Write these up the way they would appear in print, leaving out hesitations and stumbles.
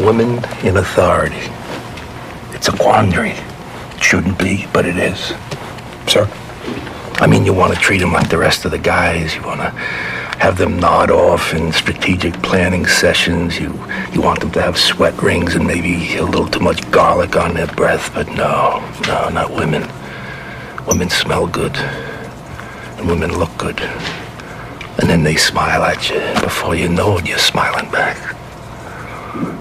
Women in authority. It's a quandary. It shouldn't be, but it is. Sir? I mean, you want to treat them like the rest of the guys. You want to have them nod off in strategic planning sessions. You want them to have sweat rings and maybe a little too much garlic on their breath. But no, not women. Women smell good. And women look good. And then they smile at you. Before you know it, you're smiling back.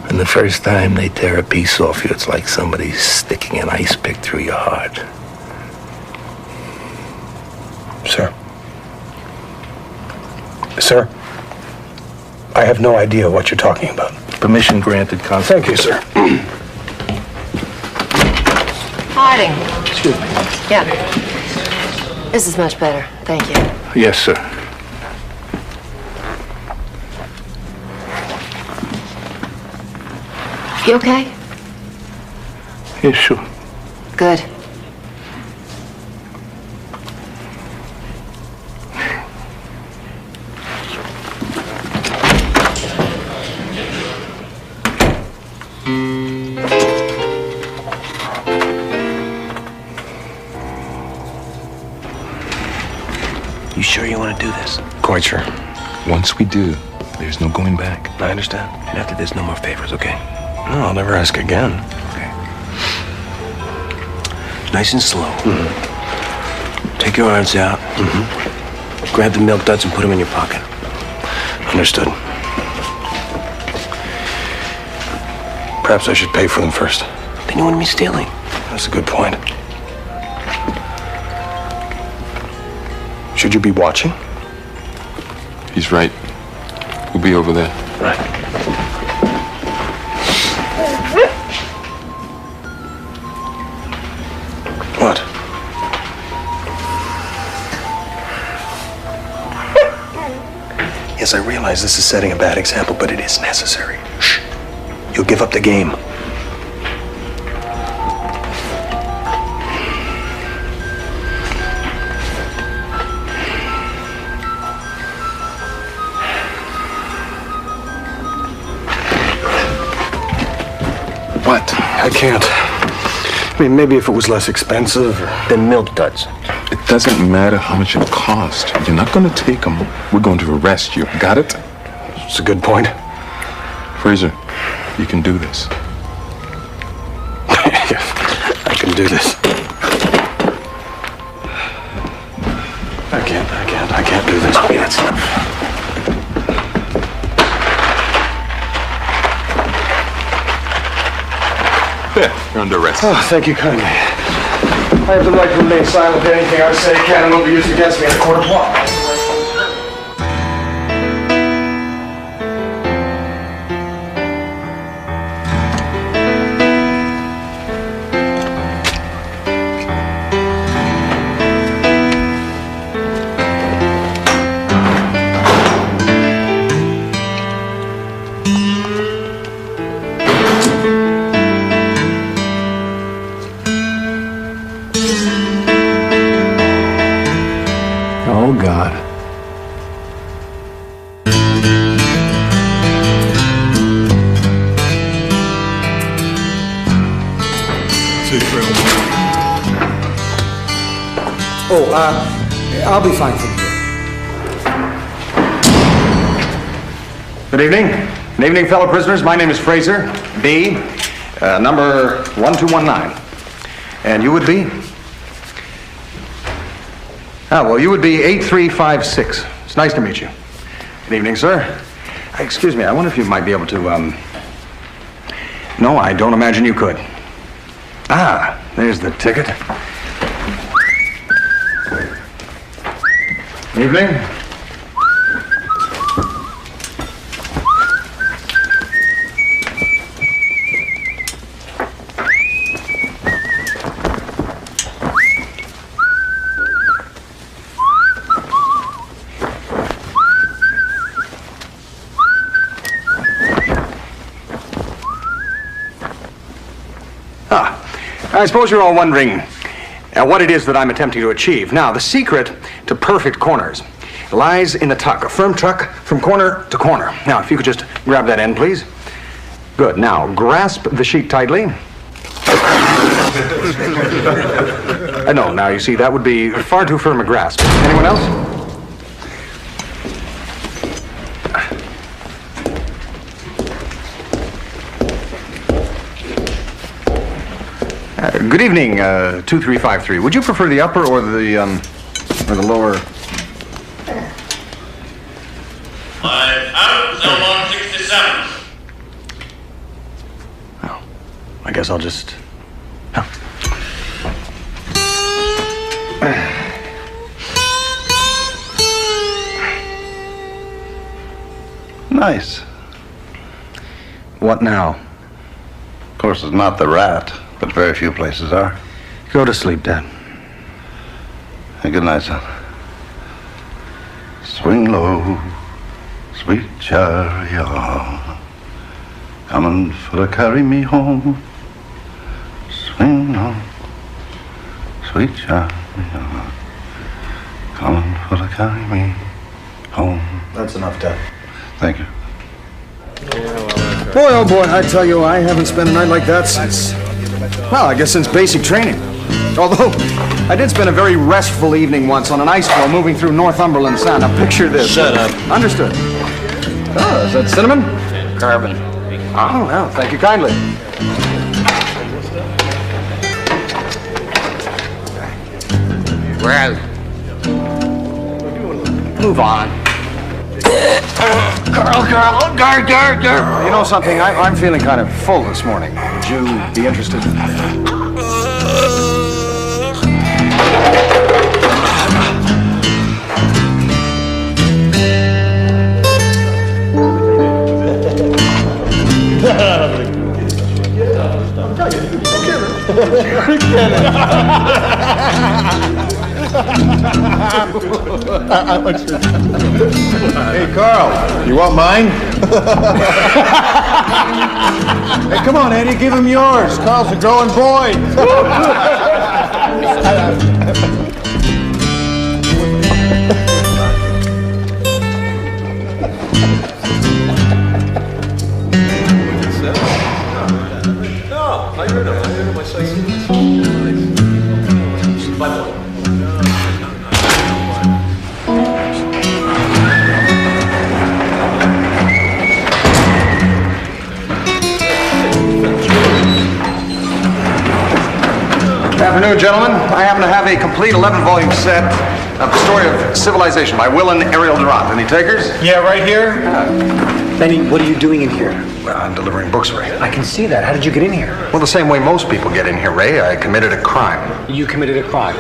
And the first time they tear a piece off you, it's like somebody's sticking an ice pick through your heart. Sir? Sir? I have no idea what you're talking about. Permission granted, Constable. Thank you, sir. Harding. Excuse me. Yeah. This is much better. Thank you. Yes, sir. You okay? Yeah, sure. Good. You sure you want to do this? Quite sure. Once we do, there's no going back. I understand. And after this, no more favors, okay? No, I'll never ask again. Okay. Nice and slow. Mm-hmm. Take your arms out. Mm-hmm. Grab the milk duds and put them in your pocket. Understood. Perhaps I should pay for them first. Then you want me stealing? That's a good point. Should you be watching? He's right. We'll be over there. Right. What? Yes, I realize this is setting a bad example, but it is necessary. Shh. You'll give up the game. What? I can't. I mean, maybe if it was less expensive or... Then milk duds. It doesn't matter how much it costs. You're not going to take them. We're going to arrest you. Got it? It's a good point. Fraser, you can do this. I can do this. I can't do this. Okay, that's enough. There, you're under arrest. Oh, thank you kindly. I have the right to remain silent. Anything I say can and will be used against me in a court of law. Oh, God. I'll be fine from here. Good evening. Good evening, fellow prisoners. My name is Fraser, B, number 1219. And you would be? Well, you would be 8356. It's nice to meet you. Good evening, sir. Excuse me, I wonder if you might be able to, No, I don't imagine you could. There's the ticket. Evening. I suppose you're all wondering what it is that I'm attempting to achieve. Now, the secret to perfect corners lies in the tuck, a firm tuck from corner to corner. Now, if you could just grab that end, please. Good. Now, grasp the sheet tightly. No, now you see, that would be far too firm a grasp. Anyone else? Good evening, 2353. Would you prefer the upper or the lower? Out, cell block 67. Oh, I guess I'll just... Oh. Nice. What now? Of course, it's not the rat, but very few places are. Go to sleep, Dad. Hey, good night, son. Swing low, sweet chariot, coming for to carry me home. Swing low, sweet chariot, coming for to carry me home. That's enough, Dad. Thank you. Boy, oh boy, I tell you, I haven't spent a night like that since, well, I guess since basic training. Although, I did spend a very restful evening once on an ice floe moving through Northumberland Sound. Now, picture this. Shut up. Understood. Oh, is that cinnamon? Carbon. Oh, well, thank you kindly. Well, move on. Carl, you know something? I'm feeling kind of full this morning. Would you be interested? Hey, Carl, you want mine? Hey, come on, Eddie, give him yours. Carl's a growing boy. Good afternoon, gentlemen. I happen to have a complete 11-volume set of the story of civilization by Will and Ariel Durant. Any takers? Yeah, right here? Benny, what are you doing in here? Well, I'm delivering books, Ray. I can see that. How did you get in here? Well, the same way most people get in here, Ray. I committed a crime. You committed a crime.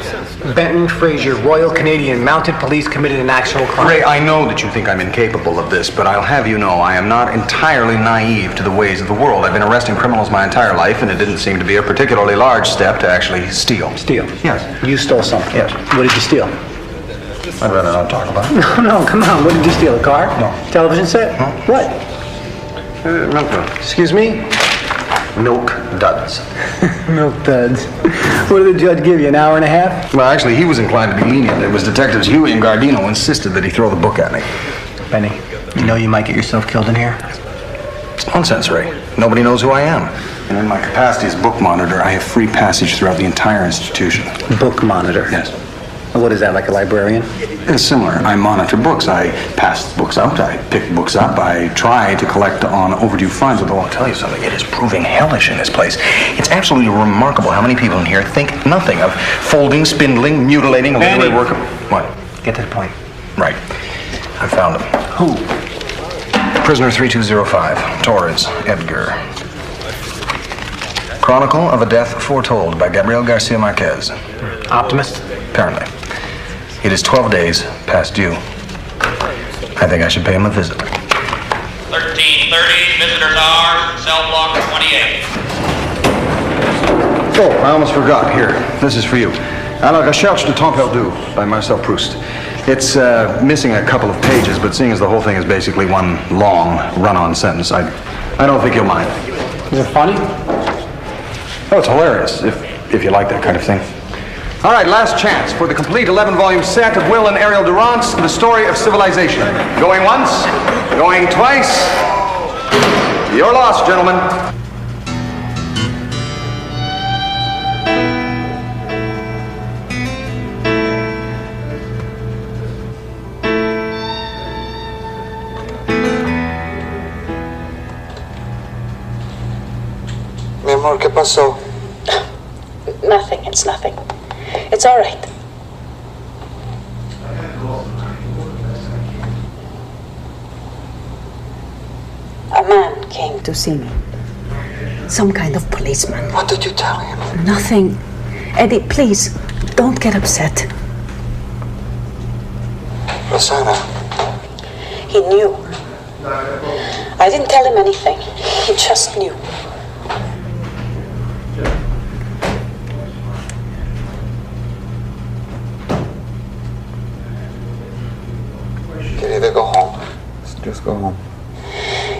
Benton Fraser, Royal Canadian Mounted Police, committed an actual crime. Ray, I know that you think I'm incapable of this, but I'll have you know I am not entirely naive to the ways of the world. I've been arresting criminals my entire life, and it didn't seem to be a particularly large step to actually steal. Steal? Yes. You stole something? Yes. What did you steal? I'd rather not talk about it. No, come on. What did you steal? A car? No. Television set? No. What? Milk duds. Excuse me? Milk duds. Milk duds. What did the judge give you, an hour and a half? Well, actually, he was inclined to be lenient. It was Detectives Huey and Gardino insisted that he throw the book at me. Benny, you know you might get yourself killed in here? It's nonsense, Ray. Nobody knows who I am. And in my capacity as book monitor, I have free passage throughout the entire institution. Book monitor? Yes. What is that, like a librarian? It's similar. I monitor books. I pass books out. I pick books up. I try to collect on overdue fines. Although I'll tell you something, it is proving hellish in this place. It's absolutely remarkable how many people in here think nothing of folding, spindling, mutilating, literary work. What? Get to the point. Right. I found him. Who? Prisoner 3205, Torres, Edgar. Chronicle of a Death Foretold by Gabriel Garcia Marquez. Optimist? Apparently. It is 12 days past due. I think I should pay him a visit. 1330, visitors are cell block 28. Oh, I almost forgot. Here, this is for you. À la recherche de temps perdu by Marcel Proust. It's missing a couple of pages, but seeing as the whole thing is basically one long run-on sentence, I don't think you'll mind. Is it funny? Oh, it's hilarious, if you like that kind of thing. All right, last chance for the complete 11-volume set of Will and Ariel Durant's The Story of Civilization. Going once, going twice. Your loss. boss, gentlemen. Mi amor, ¿qué pasó? Nothing, it's nothing. It's all right. A man came to see me. Some kind of policeman. What did you tell him? Nothing. Eddie, please, don't get upset. Rosanna. He knew. I didn't tell him anything. He just knew. Querida, go home. Just go home.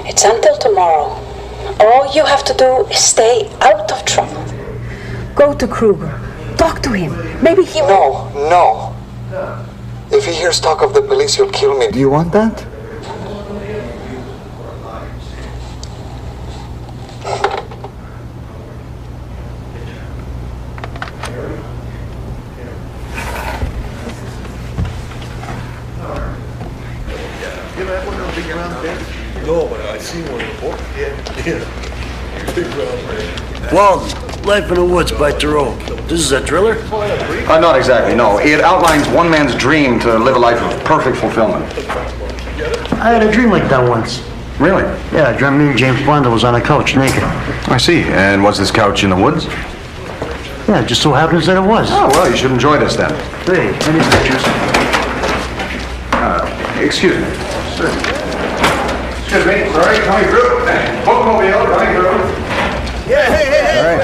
It's until tomorrow. All you have to do is stay out of trouble. Go to Kruger. Talk to him. Maybe he will. No. If he hears talk of the police, he'll kill me. Do you want that? No, but I seen one before. Yeah. Walden, Life in the Woods by Thoreau. This is a thriller? Not exactly, no. It outlines one man's dream to live a life of perfect fulfillment. I had a dream like that once. Really? Yeah, I dreamt me and James Bond was on a couch naked. I see. And was this couch in the woods? Yeah, it just so happens that it was. Oh, well, you should enjoy this then. Hey, any pictures? Excuse me. Excuse me. Sorry, coming through. Bookmobile coming through. Yeah, hey. All right.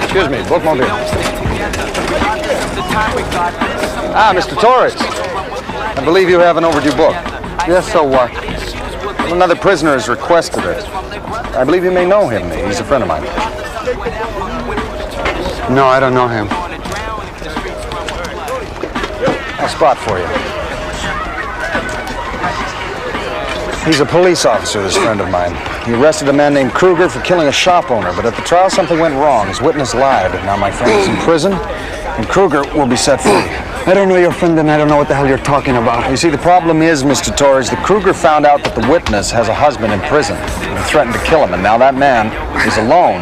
Excuse me, bookmobile. Ah, Mr. Torres. I believe you have an overdue book. Yes, so what? Another prisoner has requested it. I believe you may know him. He's a friend of mine. No, I don't know him. I'll spot for you. He's a police officer, this friend of mine. He arrested a man named Kruger for killing a shop owner, but at the trial something went wrong. His witness lied. Now my friend is in prison, and Kruger will be set free. I don't know your friend, and I don't know what the hell you're talking about. You see, the problem is, Mr. Torres, that Kruger found out that the witness has a husband in prison and threatened to kill him, and now that man is alone.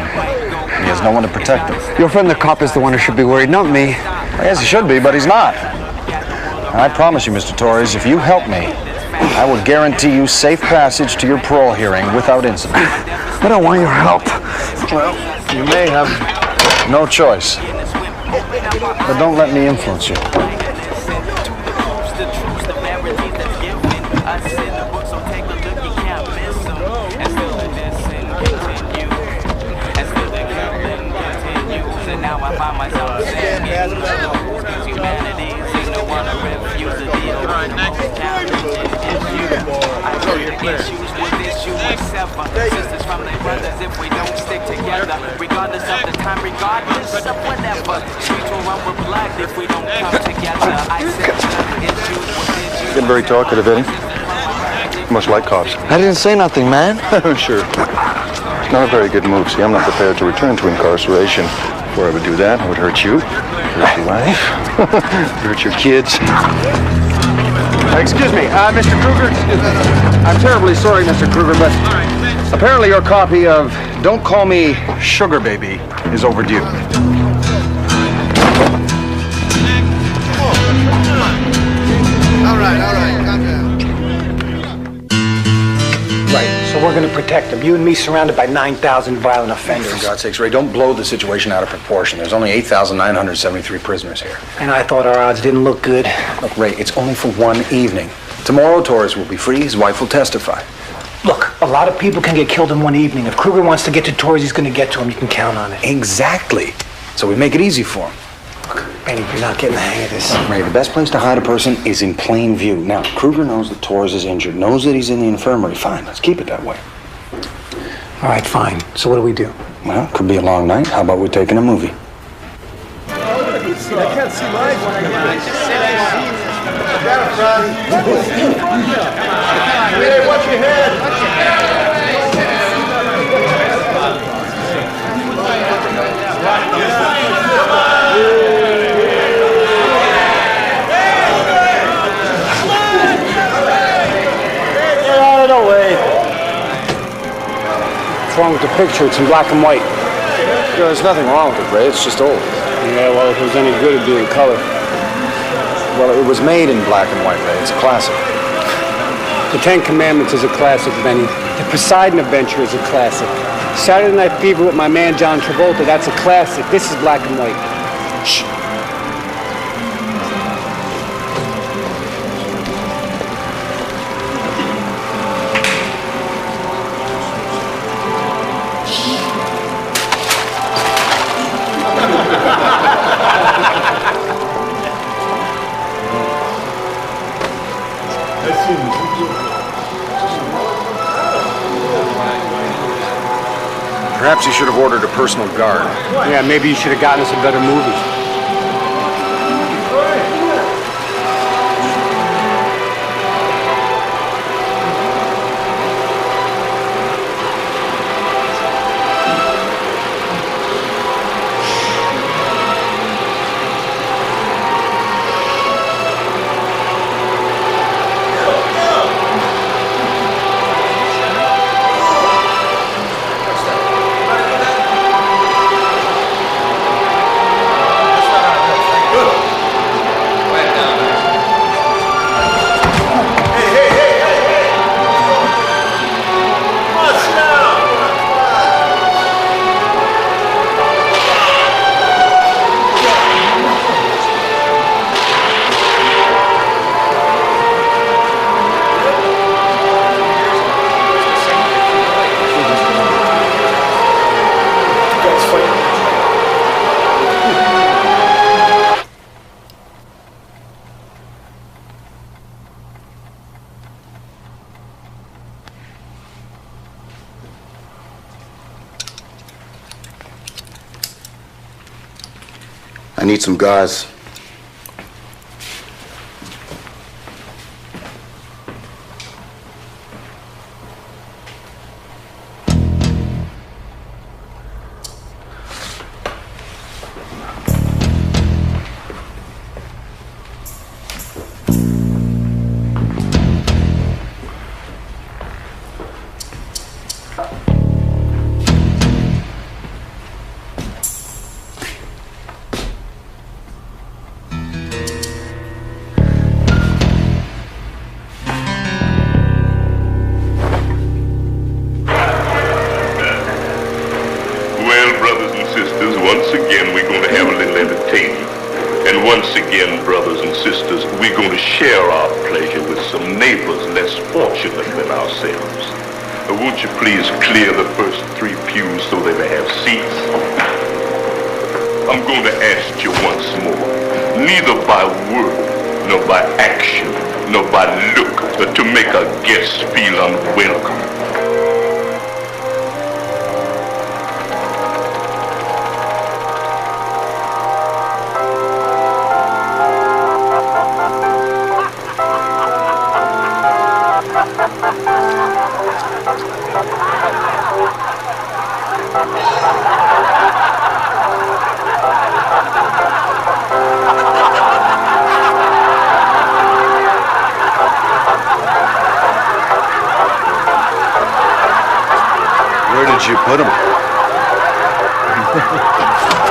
He has no one to protect him. Your friend, the cop, is the one who should be worried, not me. I guess he should be, but he's not. And I promise you, Mr. Torres, if you help me, I will guarantee you safe passage to your parole hearing without incident. I don't want your help. Well, you may have no choice. But don't let me influence you. Sisters from their brothers if we don't stick together, regardless of the time, regardless of whatever. Streets will run with blood if we don't come together. I said issues with issues. Getting very talkative, Eddie. You must like cops. I didn't say nothing, man. Sure. It's not a very good move. See, I'm not prepared to return to incarceration. Before I would do that, I would hurt you, hurt your wife, hurt your kids. Excuse me, Mr. Kruger. I'm terribly sorry, Mr. Kruger, but apparently your copy of Don't Call Me Sugar Baby is overdue. All right, calm down. Right, so we're going to protect him. You and me surrounded by 9,000 violent offenders. For God's sakes, Ray, don't blow the situation out of proportion. There's only 8,973 prisoners here. And I thought our odds didn't look good. Look, Ray, it's only for one evening. Tomorrow, Torres will be free. His wife will testify. Look, a lot of people can get killed in one evening. If Kruger wants to get to Torres, he's going to get to him. You can count on it. Exactly. So we make it easy for him. Look, Benny, you're not getting the hang of this. Ray, the best place to hide a person is in plain view. Now, Kruger knows that Torres is injured, knows that he's in the infirmary. Fine, let's keep it that way. All right, fine. So what do we do? Well, it could be a long night. How about we take in a movie? I can't see live when I get son. Hey, watch your head. Watch your head. Get out of the way. What's wrong with the picture? It's in black and white. There's nothing wrong with it, Ray. It's just old. Yeah, well, if it was any good, it'd be in color. Well, it was made in black and white, Ray. It's a classic. The Ten Commandments is a classic, Benny. The Poseidon Adventure is a classic. Saturday Night Fever with my man John Travolta, that's a classic. This is black and white. Shh. Perhaps you should have ordered a personal guard. Yeah, maybe you should have gotten us a better movie. I need some guys. You put them?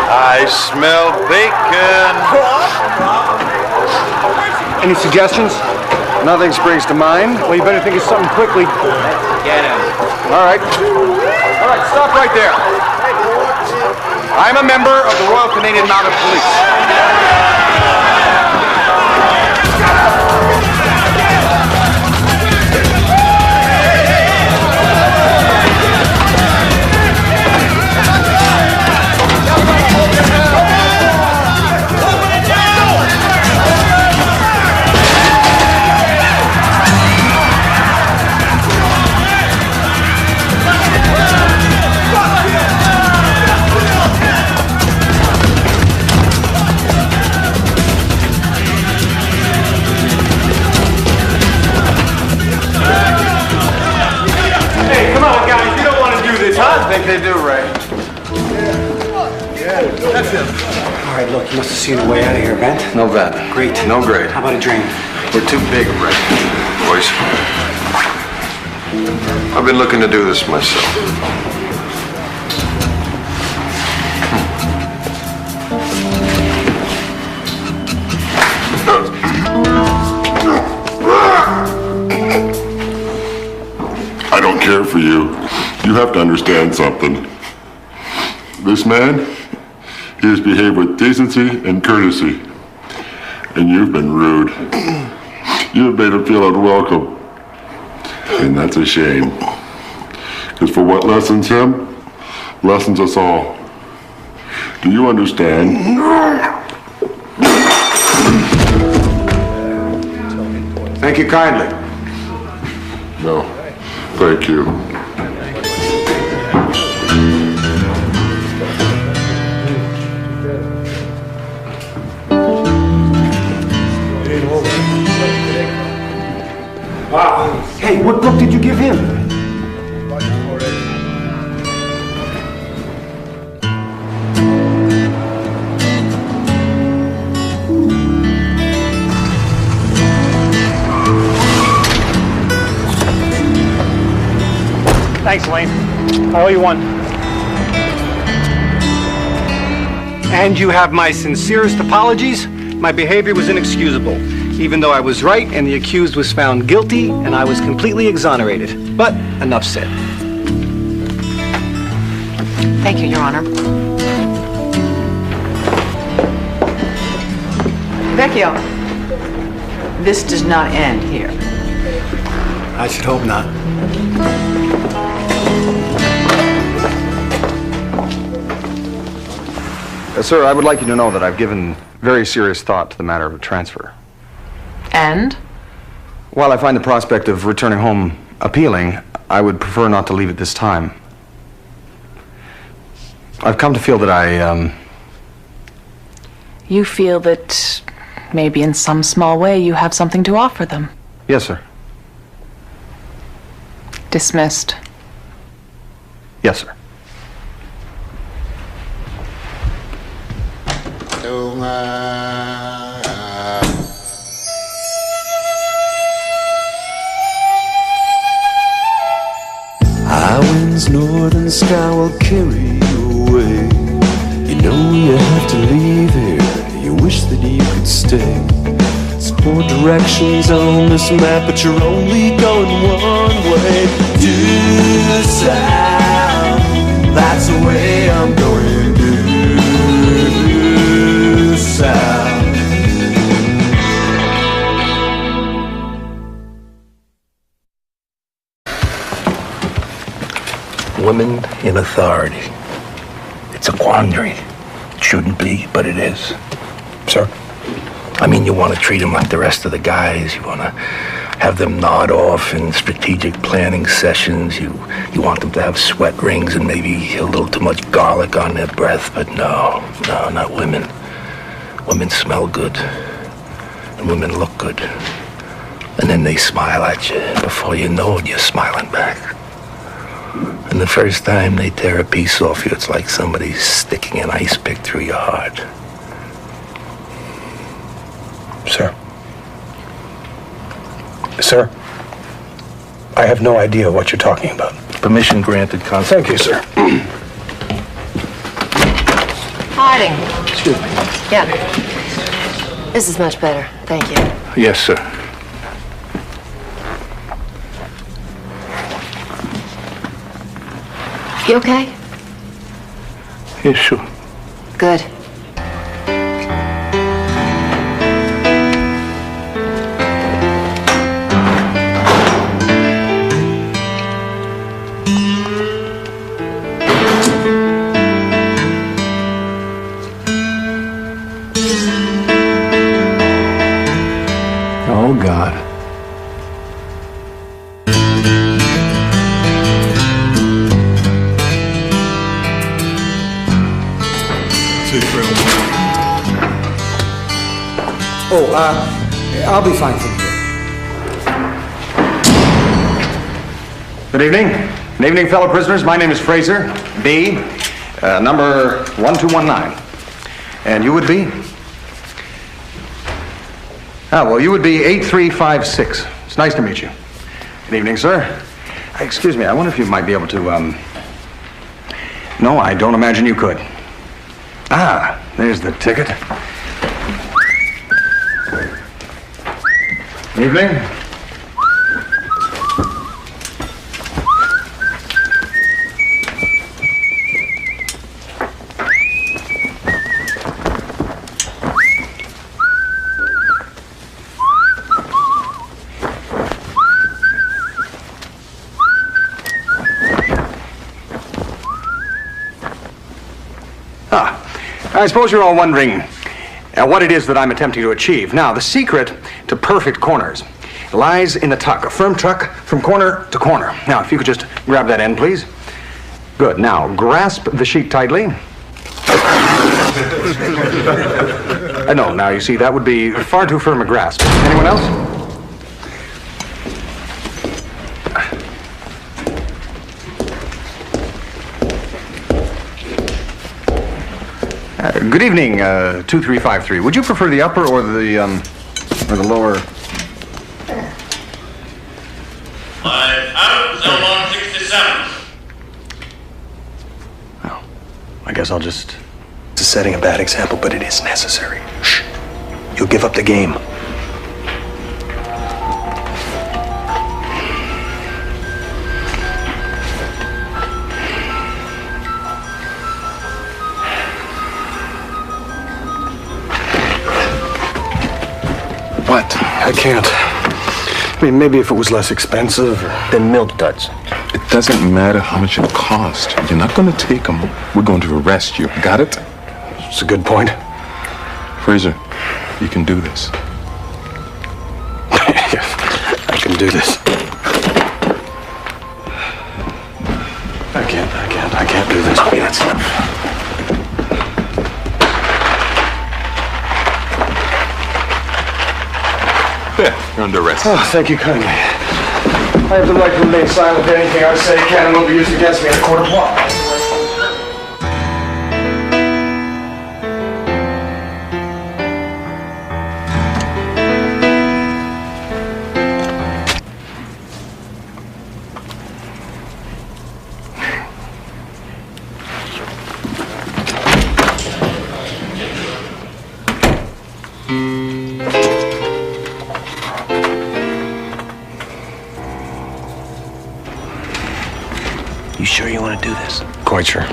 I smell bacon. Any suggestions? Nothing springs to mind. Well, you better think of something quickly. Get him. All right. All right, stop right there. I'm a member of the Royal Canadian Mounted Police. they do, Ray. Yeah, that's him. All right, look, you must have seen a way out of here, Vent. No vent. Great. No grade. How about a drain? We're too big, Ray. Boys, I've been looking to do this myself. I don't care for you. You have to understand something. This man, he has behaved with decency and courtesy. And you've been rude. You have made him feel unwelcome. And that's a shame. Because for what lessens him, lessens us all. Do you understand? Thank you kindly. No. Thank you. Hey, what book did you give him? Thanks, Lane. I owe you one. And you have my sincerest apologies. My behavior was inexcusable, even though I was right and the accused was found guilty and I was completely exonerated. But enough said. Thank you, Your Honor. Vecchio, this does not end here. I should hope not. Sir, I would like you to know that I've given very serious thought to the matter of a transfer. And? While I find the prospect of returning home appealing, I would prefer not to leave at this time. I've come to feel that You feel that maybe in some small way you have something to offer them. Yes, sir. Dismissed. Yes, sir. High winds, northern sky will carry you away. You know you have to leave here. You wish that you could stay. Explore directions on this map, but you're only going one way. Due south, that's the way I'm going. Due south. Women in authority. It's a quandary. It shouldn't be, but it is. Sir? I mean, you want to treat them like the rest of the guys. You want to have them nod off in strategic planning sessions. You want them to have sweat rings and maybe a little too much garlic on their breath. But no, not women. Women smell good. And women look good. And then they smile at you. Before you know it, you're smiling back. And the first time they tear a piece off you, it's like somebody's sticking an ice pick through your heart. Sir. Sir, I have no idea what you're talking about. Permission granted, Constable. Thank you, sir. Hiding. Excuse me. Yeah. This is much better. Thank you. Yes, sir. You okay? Yeah, sure. Good. Oh, God. Oh, I'll be fine from here. Good evening. Good evening, fellow prisoners. My name is Fraser, B, number 1219. And you would be? Well, you would be 8356. It's nice to meet you. Good evening, sir. Excuse me, I wonder if you might be able to, No, I don't imagine you could. There's the ticket. Evening. I suppose you're all wondering what it is that I'm attempting to achieve. Now, the secret to perfect corners lies in the tuck, a firm tuck from corner to corner. Now, if you could just grab that end, please. Good. Now, grasp the sheet tightly. No, now, you see, that would be far too firm a grasp. Anyone else? Good evening, 2353. Would you prefer the upper or the lower? Out, cell 167. Oh, I guess I'll just... It's setting a bad example, but it is necessary. Shh. You'll give up the game. What? I can't. I mean, maybe if it was less expensive. Then milk duds. It doesn't matter how much it costs. You're not going to take them. We're going to arrest you. Got it? It's a good point. Fraser, you can do this. I can do this. I can't do this. Okay, that's enough. There, you're under arrest. Oh, thank you kindly. I have the right to remain silent. Anything I say can and will be used against me in a court of law. You sure you want to do this? Quite sure.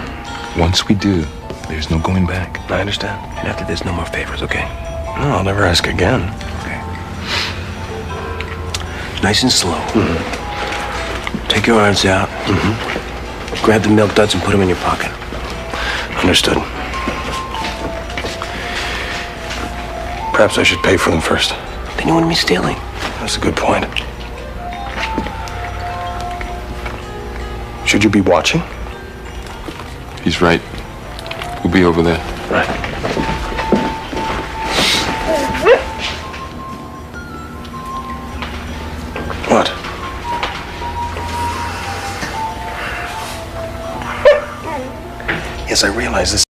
Once we do, there's no going back. I understand. And after this, no more favors, okay? No, I'll never ask again. Okay. Nice and slow. Mm-hmm. Take your arms out. Mm-hmm. Grab the milk duds and put them in your pocket. Understood. Perhaps I should pay for them first. Then you wouldn't be stealing. That's a good point. Should you be watching? He's right. We'll be over there. Right. What? Yes, I realize this